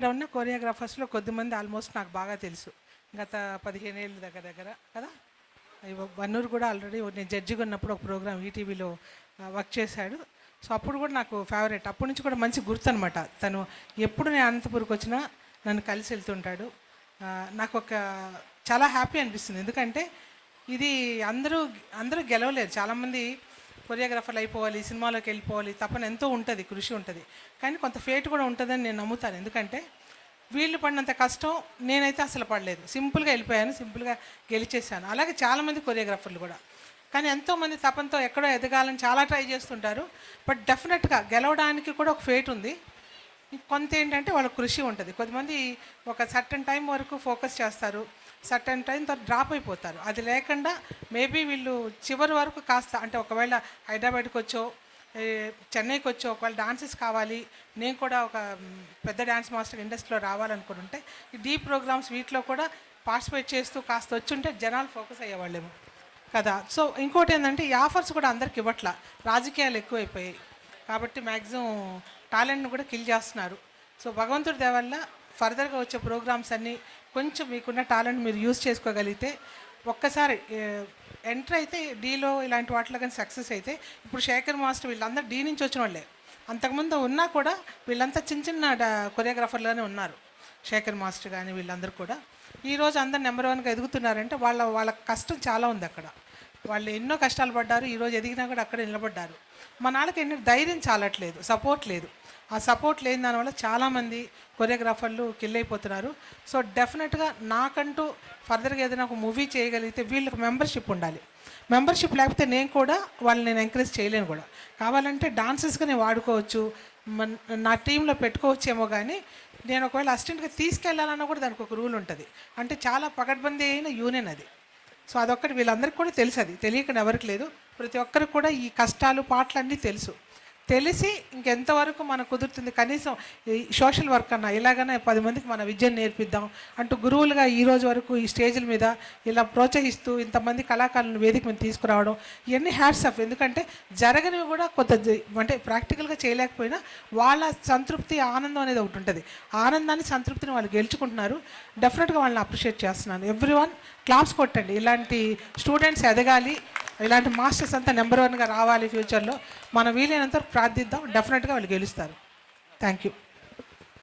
ఇక్కడ ఉన్న కొరియోగ్రాఫర్స్లో కొద్దిమంది ఆల్మోస్ట్ నాకు బాగా తెలుసు. గత 15 ఏళ్ళ దగ్గర కదా. వన్నూరు కూడా ఆల్రెడీ నేను జడ్జిగా ఉన్నప్పుడు ఒక ప్రోగ్రామ్ ఈటీవీలో వర్క్ చేశాడు. సో అప్పుడు కూడా నాకు ఫేవరెట్. అప్పటి నుంచి కూడా మంచి గుర్తు అనమాట. తను ఎప్పుడు నేను అనంతపూర్కి వచ్చినా నన్ను కలిసి వెళ్తుంటాడు. నాకు చాలా హ్యాపీ అనిపిస్తుంది. ఎందుకంటే ఇది అందరూ గెలవలేరు. చాలామంది కొరియోగ్రాఫర్లు అయిపోవాలి, సినిమాలోకి వెళ్ళిపోవాలి, తపన ఎంతో ఉంటుంది, కృషి ఉంటుంది. కానీ కొంత ఫేట్ కూడా ఉంటుందని నేను నమ్ముతాను. ఎందుకంటే వీళ్ళు పడినంత కష్టం నేనైతే అసలు పడలేదు. సింపుల్గా వెళ్ళిపోయాను, సింపుల్గా గెలిచేసాను. అలాగే చాలామంది కొరియోగ్రాఫర్లు కూడా. కానీ ఎంతోమంది తపంతో ఎక్కడో ఎదగాలని చాలా ట్రై చేస్తుంటారు. బట్ డెఫినెట్గా గెలవడానికి కూడా ఒక ఫేట్ ఉంది. కొంత ఏంటంటే వాళ్ళ కృషి ఉంటుంది. కొంతమంది ఒక సర్టన్ టైం వరకు ఫోకస్ చేస్తారు, సర్టన్ టైం తర్వాత డ్రాప్ అయిపోతారు. అది లేకుండా మేబీ వీళ్ళు చివరి వరకు కాస్త అంటే ఒకవేళ హైదరాబాద్కి వచ్చో చెన్నైకి వచ్చో ఒకవేళ డాన్సెస్ కావాలి, నేను కూడా ఒక పెద్ద డ్యాన్స్ మాస్టర్ ఇండస్ట్రీలో రావాలనుకుంటుంటే ఈ డీప్ ప్రోగ్రామ్స్ వీటిలో కూడా పార్టిసిపేట్ చేస్తూ కాస్త వచ్చుంటే జనాలు ఫోకస్ అయ్యేవాళ్ళేమో కదా. సో ఇంకోటి ఏంటంటే ఈ ఆఫర్స్ కూడా అందరికి ఇవ్వట్ల, రాజకీయాలు ఎక్కువైపోయాయి కాబట్టి మ్యాక్సిమం టాలెంట్ను కూడా కిల్ చేస్తున్నారు. సో భగవంతుడి దయ వల్ల ఫర్దర్గా వచ్చే ప్రోగ్రామ్స్ అన్నీ కొంచెం మీకున్న టాలెంట్ మీరు యూజ్ చేసుకోగలిగితే ఒక్కసారి ఎంటర్ అయితే డీలో ఇలాంటి వాటిలో కానీ సక్సెస్ అయితే, ఇప్పుడు శేఖర్ మాస్టర్ వీళ్ళందరూ డీ నుంచి వచ్చిన వాళ్ళే. అంతకుముందు ఉన్నా కూడా వీళ్ళంతా చిన్న చిన్న కొరియోగ్రాఫర్లోనే ఉన్నారు. శేఖర్ మాస్టర్ కానీ వీళ్ళందరూ కూడా ఈరోజు అందరు నెంబర్ 1గా ఎదుగుతున్నారంటే వాళ్ళ కష్టం చాలా ఉంది అక్కడ. వాళ్ళు ఎన్నో కష్టాలు పడ్డారు, ఈరోజు ఎదిగినా కూడా అక్కడ నిలబడ్డారు. మన వాళ్ళకి ఎన్నో ధైర్యం చాలట్లేదు, సపోర్ట్ లేదు. ఆ సపోర్ట్ లేని దానివల్ల చాలామంది కొరియోగ్రాఫర్లు కిల్ అయిపోతున్నారు. సో డెఫినెట్గా నాకంటూ ఫర్దర్గా ఏదైనా ఒక మూవీ చేయగలిగితే వీళ్ళకి మెంబర్షిప్ ఉండాలి. మెంబర్షిప్ లేకపోతే నేను కూడా వాళ్ళని నేను ఎంకరేజ్ చేయలేను కూడా. కావాలంటే డాన్సెస్గా నేను వాడుకోవచ్చు, నా టీంలో పెట్టుకోవచ్చేమో. కానీ నేను ఒకవేళ అసిస్టెంట్గా తీసుకెళ్ళాలన్నా కూడా దానికి ఒక రూల్ ఉంటుంది. అంటే చాలా పకడ్బందీ అయిన యూనియన్ అది. సో అదొక్కటి వీళ్ళందరికీ కూడా తెలుసు. అది తెలియకుండా ఎవరికి లేదు. ప్రతి ఒక్కరికి కూడా ఈ కష్టాలు పాటలన్నీ తెలిసి ఇంకెంతవరకు మనకు కుదురుతుంది కనీసం ఈ సోషల్ వర్క్ అన్నా ఇలాగనే 10 మందికి మన విద్యను నేర్పిద్దాం అంటూ గురువులుగా ఈ రోజు వరకు ఈ స్టేజ్ల మీద ఇలా ప్రోత్సహిస్తూ ఇంతమంది కళాకారులను వేదిక మీద తీసుకురావడం ఇవన్నీ హ్యాట్స్ ఆఫ్. ఎందుకంటే జరగనివి కూడా కొంత అంటే ప్రాక్టికల్గా చేయలేకపోయినా వాళ్ళ సంతృప్తి ఆనందం అనేది ఒకటి ఉంటుంది. ఆనందాన్ని సంతృప్తిని వాళ్ళు గెలుచుకుంటున్నారు. డెఫినెట్గా వాళ్ళని అప్రిషియేట్ చేస్తున్నాను. ఎవ్రీవన్ క్లాప్స్ కొట్టండి. ఇలాంటి స్టూడెంట్స్ ఎదగాలి, ఇలాంటి మాస్టర్స్ అంతా నెంబర్ 1గా రావాలి ఫ్యూచర్లో. మనం వీలైనంత ప్రార్థిద్దాం. డెఫినెట్గా వాళ్ళు గెలుస్తారు. Thank you.